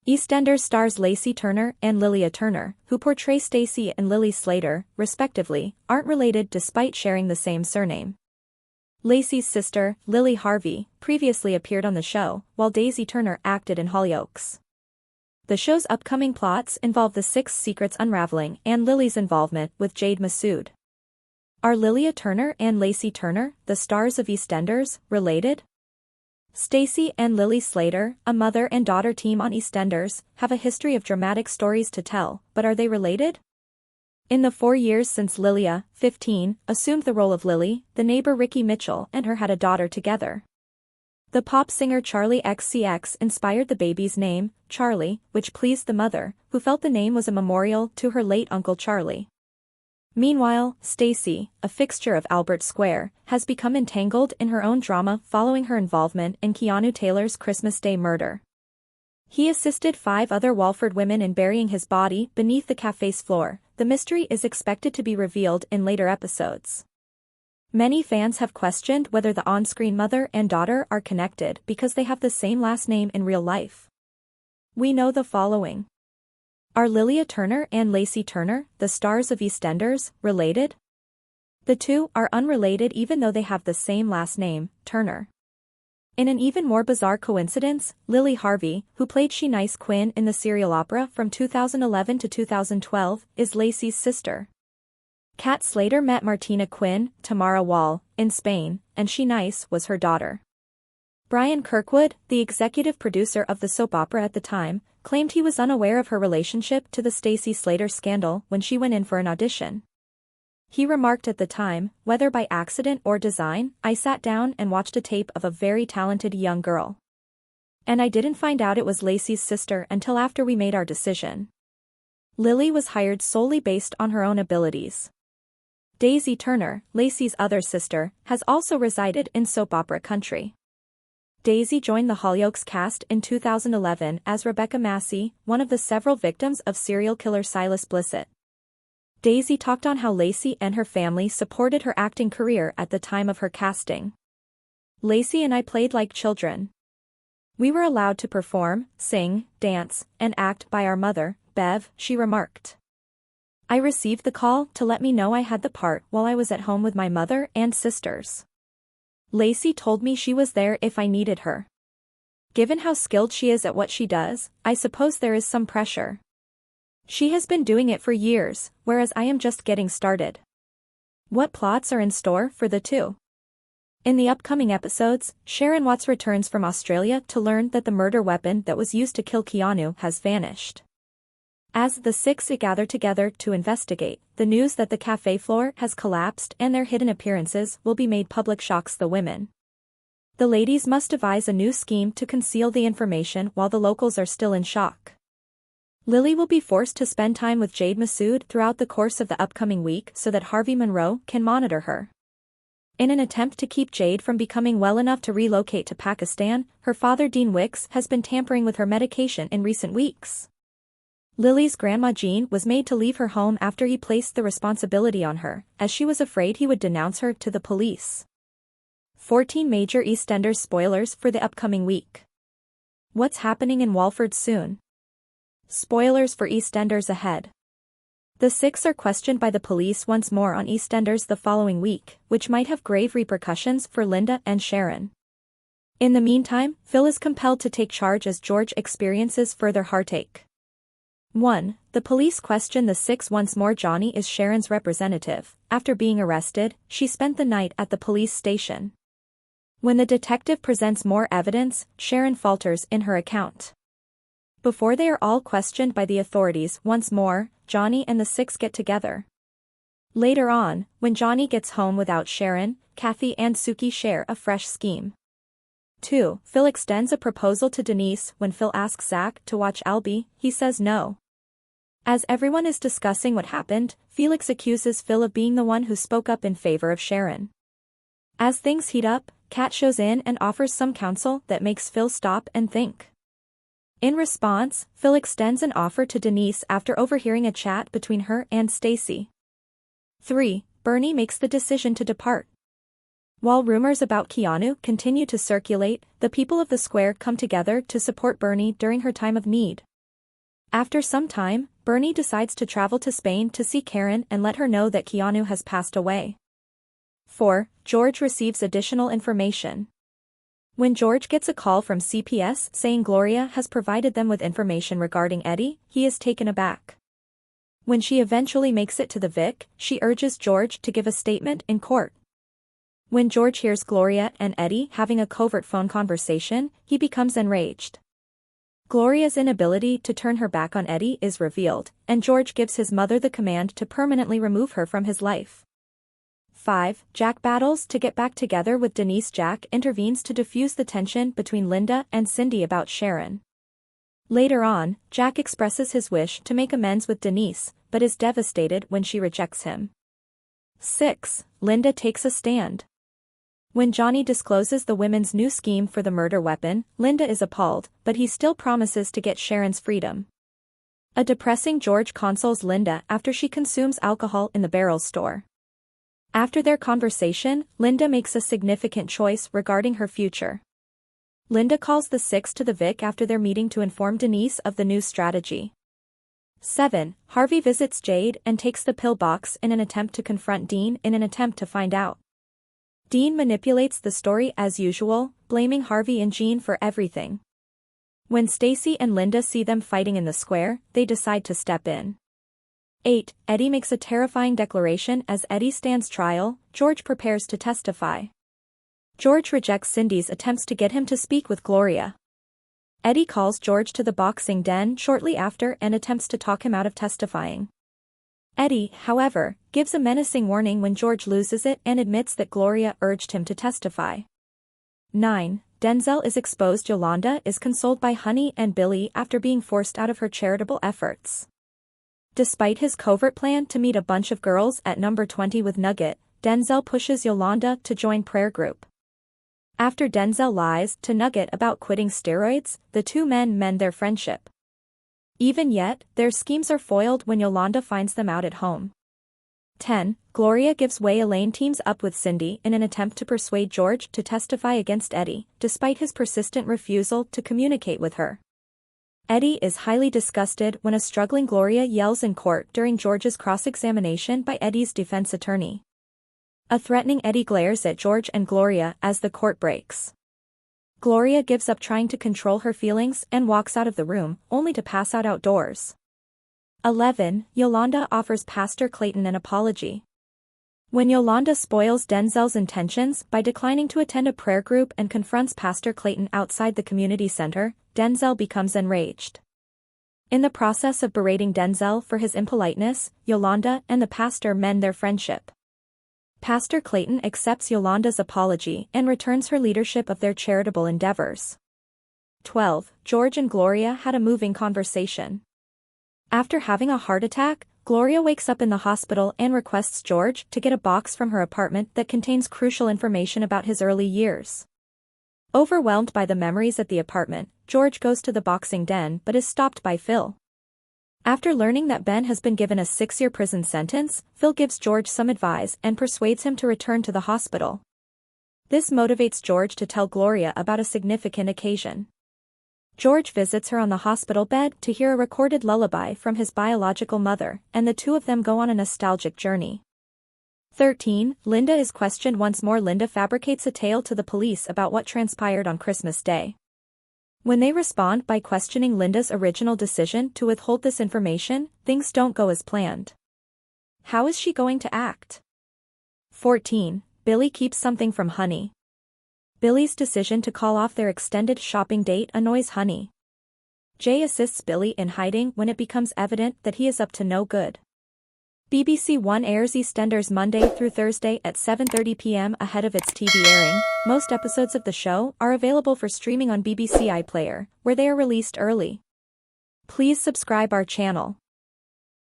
Eastenders stars Lacey Turner and Lillia Turner, who portray Stacy and Lily Slater, respectively, aren't related despite sharing the same surname. Lacey's sister, Lily Harvey, previously appeared on the show, while Daisy Turner acted in Hollyoaks. The show's upcoming plots involve the Six Secrets unraveling and Lily's involvement with Jade Massoud. Are Lillia Turner and Lacey Turner, the stars of Eastenders, related? Stacy and Lily Slater, a mother and daughter team on Eastenders, have a history of dramatic stories to tell, but are they related? In the 4 years since Lillia, 15, assumed the role of Lily, the neighbor Ricky Mitchell and her had a daughter together. The pop singer Charli XCX inspired the baby's name, Charlie, which pleased the mother, who felt the name was a memorial to her late Uncle Charlie. Meanwhile, Stacy, a fixture of Albert Square, has become entangled in her own drama following her involvement in Keanu Taylor's Christmas Day murder. He assisted 5 other Walford women in burying his body beneath the cafe's floor. The mystery is expected to be revealed in later episodes. Many fans have questioned whether the on-screen mother and daughter are connected because they have the same last name in real life. We know the following. Are Lillia Turner and Lacey Turner, the stars of Eastenders, related? The two are unrelated even though they have the same last name, Turner. In an even more bizarre coincidence, Lily Harvey, who played She Nice Quinn in the serial opera from 2011 to 2012, is Lacey's sister. Kat Slater met Martina Quinn, Tamara Wall, in Spain, and She Nice was her daughter. Brian Kirkwood, the executive producer of the soap opera at the time, claimed he was unaware of her relationship to the Stacy Slater scandal when she went in for an audition. He remarked at the time, whether by accident or design, I sat down and watched a tape of a very talented young girl. And I didn't find out it was Lacey's sister until after we made our decision. Lily was hired solely based on her own abilities. Daisy Turner, Lacey's other sister, has also resided in soap opera country. Daisy joined the Hollyoaks cast in 2011 as Rebecca Massey, one of the several victims of serial killer Silas Blissett. Daisy talked on how Lacey and her family supported her acting career at the time of her casting. Lacey and I played like children. We were allowed to perform, sing, dance, and act by our mother, Bev, she remarked. I received the call to let me know I had the part while I was at home with my mother and sisters. Lacey told me she was there if I needed her. Given how skilled she is at what she does, I suppose there is some pressure. She has been doing it for years, whereas I am just getting started. What plots are in store for the two? In the upcoming episodes, Sharon Watts returns from Australia to learn that the murder weapon that was used to kill Keanu has vanished. As the six gather together to investigate, the news that the cafe floor has collapsed and their hidden appearances will be made public shocks the women. The ladies must devise a new scheme to conceal the information while the locals are still in shock. Lily will be forced to spend time with Jade Massoud throughout the course of the upcoming week so that Harvey Monroe can monitor her. In an attempt to keep Jade from becoming well enough to relocate to Pakistan, her father Dean Wicks has been tampering with her medication in recent weeks. Lily's grandma Jean was made to leave her home after he placed the responsibility on her, as she was afraid he would denounce her to the police. 14 major Eastenders spoilers for the upcoming week. What's happening in Walford soon? Spoilers for Eastenders ahead. The six are questioned by the police once more on Eastenders the following week, which might have grave repercussions for Linda and Sharon. In the meantime, Phil is compelled to take charge as George experiences further heartache. 1. The police question the six once more. Johnny is Sharon's representative. After being arrested, she spent the night at the police station. When the detective presents more evidence, Sharon falters in her account. Before they are all questioned by the authorities once more, Johnny and the six get together. Later on, when Johnny gets home without Sharon, Kathy and Suki share a fresh scheme. 2. Phil extends a proposal to Denise. When Phil asks Zach to watch Albie, he says no. As everyone is discussing what happened, Felix accuses Phil of being the one who spoke up in favor of Sharon. As things heat up, Kat shows in and offers some counsel that makes Phil stop and think. In response, Phil extends an offer to Denise after overhearing a chat between her and Stacy. 3. Bernie makes the decision to depart. While rumors about Keanu continue to circulate, the people of the square come together to support Bernie during her time of need. After some time, Bernie decides to travel to Spain to see Karen and let her know that Keanu has passed away. 4. George receives additional information. When George gets a call from CPS saying Gloria has provided them with information regarding Eddie, he is taken aback. When she eventually makes it to the Vic, she urges George to give a statement in court. When George hears Gloria and Eddie having a covert phone conversation, he becomes enraged. Gloria's inability to turn her back on Eddie is revealed, and George gives his mother the command to permanently remove her from his life. 5. Jack battles to get back together with Denise. Jack intervenes to diffuse the tension between Linda and Cindy about Sharon. Later on, Jack expresses his wish to make amends with Denise, but is devastated when she rejects him. 6. Linda takes a stand. When Johnny discloses the women's new scheme for the murder weapon, Linda is appalled, but he still promises to get Sharon's freedom. A depressing George consoles Linda after she consumes alcohol in the Barrels store. After their conversation, Linda makes a significant choice regarding her future. Linda calls the Six to the Vic after their meeting to inform Denise of the new strategy. 7. Harvey visits Jade and takes the pill box in an attempt to confront Dean in an attempt to find out. Dean manipulates the story as usual, blaming Harvey and Jean for everything. When Stacy and Linda see them fighting in the square, they decide to step in. 8. Eddie makes a terrifying declaration as Eddie stands trial. George prepares to testify. George rejects Cindy's attempts to get him to speak with Gloria. Eddie calls George to the boxing den shortly after and attempts to talk him out of testifying. Eddie, however, gives a menacing warning when George loses it and admits that Gloria urged him to testify. 9. Denzel is exposed. Yolanda is consoled by Honey and Billy after being forced out of her charitable efforts. Despite his covert plan to meet a bunch of girls at number 20 with Nugget, Denzel pushes Yolanda to join prayer group. After Denzel lies to Nugget about quitting steroids, the two men mend their friendship. Even yet, their schemes are foiled when Yolanda finds them out at home. 10. Gloria gives way. Elaine teams up with Cindy in an attempt to persuade George to testify against Eddie, despite his persistent refusal to communicate with her. Eddie is highly disgusted when a struggling Gloria yells in court during George's cross-examination by Eddie's defense attorney. A threatening Eddie glares at George and Gloria as the court breaks. Gloria gives up trying to control her feelings and walks out of the room, only to pass out outdoors. 11. Yolanda offers Pastor Clayton an apology. When Yolanda spoils Denzel's intentions by declining to attend a prayer group and confronts Pastor Clayton outside the community center, Denzel becomes enraged. In the process of berating Denzel for his impoliteness, Yolanda and the pastor mend their friendship. Pastor Clayton accepts Yolanda's apology and returns her leadership of their charitable endeavors. 12. George and Gloria had a moving conversation. After having a heart attack, Gloria wakes up in the hospital and requests George to get a box from her apartment that contains crucial information about his early years. Overwhelmed by the memories at the apartment, George goes to the boxing den but is stopped by Phil. After learning that Ben has been given a 6-year prison sentence, Phil gives George some advice and persuades him to return to the hospital. This motivates George to tell Gloria about a significant occasion. George visits her on the hospital bed to hear a recorded lullaby from his biological mother, and the two of them go on a nostalgic journey. 13. Linda is questioned once more. Linda fabricates a tale to the police about what transpired on Christmas Day. When they respond by questioning Linda's original decision to withhold this information, things don't go as planned. How is she going to act? 14. Billy keeps something from Honey. Billy's decision to call off their extended shopping date annoys Honey. Jay assists Billy in hiding when it becomes evident that he is up to no good. BBC One airs EastEnders Monday through Thursday at 7:30 p.m. ahead of its TV airing. Most episodes of the show are available for streaming on BBC iPlayer, where they are released early. Please subscribe our channel.